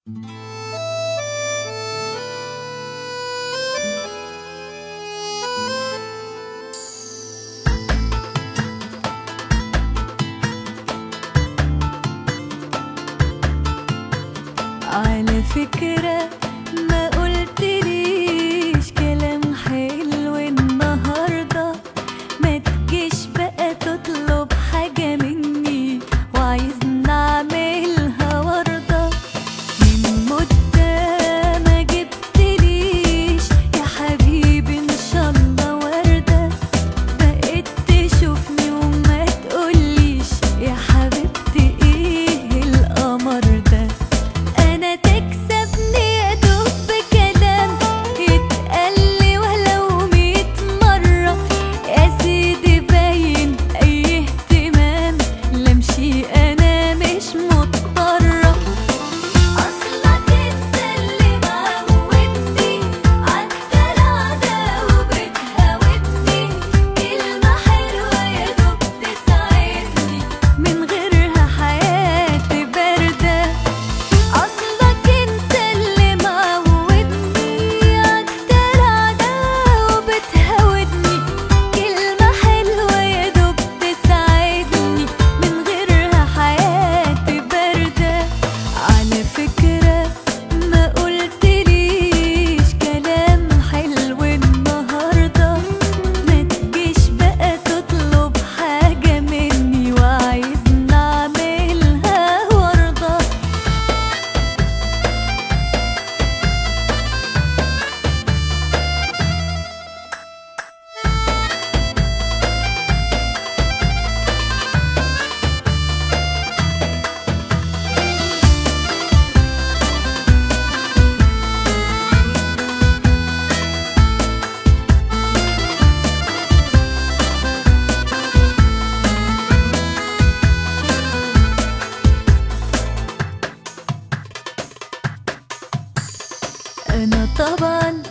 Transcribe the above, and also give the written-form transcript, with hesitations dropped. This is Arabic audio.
على فكرة ما قلتليش كلام حلو النهاردة، ما تجيش بقى تطلب حاجة مني وعايزني اعملها وردة. من مدة ما جبتليش يا حبيبي ان شاء الله وردة، بقيت تشوفني وما تقوليش يا حبيبتي ايه القمر ده. أنا تكسبني يا دوب بكلام يتقالي ولو 100 مرة، يا سيدي باين أي اهتمام لمشي أنا مش مضطرة. أصلك انت اللي معودني عالدلع ده وبتهاودني، كلمة حلوة يا دوب تساعدني من غيرها حياتي باردة. أصلك انت اللي معودني عالدلع ده وبتهاودني، كلمة حلوة يا دوب تساعدني من غيرها حياتي باردة. على فكرة ما قلتليش كلام حلو النهاردة، ما تجيش بقى تطلب حاجة مني وعايزني اعملها وردة. أنا طبعا